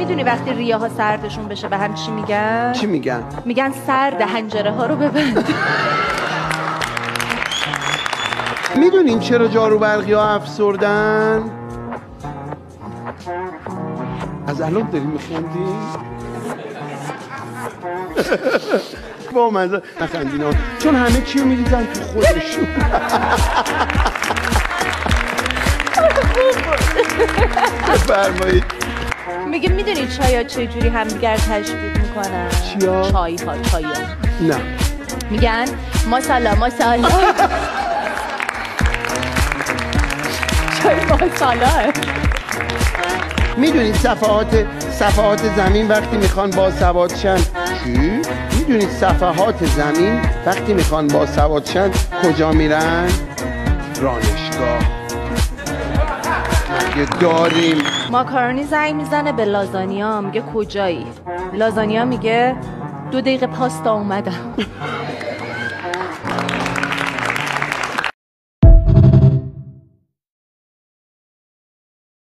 میدونی وقتی ریه ها سردشون بشه به هم چی میگن؟ چی میگن؟ میگن سرد، حنجره ها رو ببند. میدونین چرا جارو برقی ها افسردن؟ از الان داری میخندی؟ با مزه نخندین ها، چون همه چی رو میریزن تو خودشون. بفرمایید. میگه میدونی چایا چه جوری همدیگر تشبیه میکنن؟ چیا؟ چایی ها، چایا. نه. میگن ماسالا ماسالا. چای ماسالا. میدونید صفحات زمین وقتی میخوان باسواد شن چی؟ میدونید صفحات زمین وقتی میخوان باسواد شن کجا میرن؟ رانشگاه. مگه داریم؟ ماکارونی زنگ میزنه به لازانیا، میگه کجایی؟ لازانیا میگه 2 دقیقه پاستا اومدم.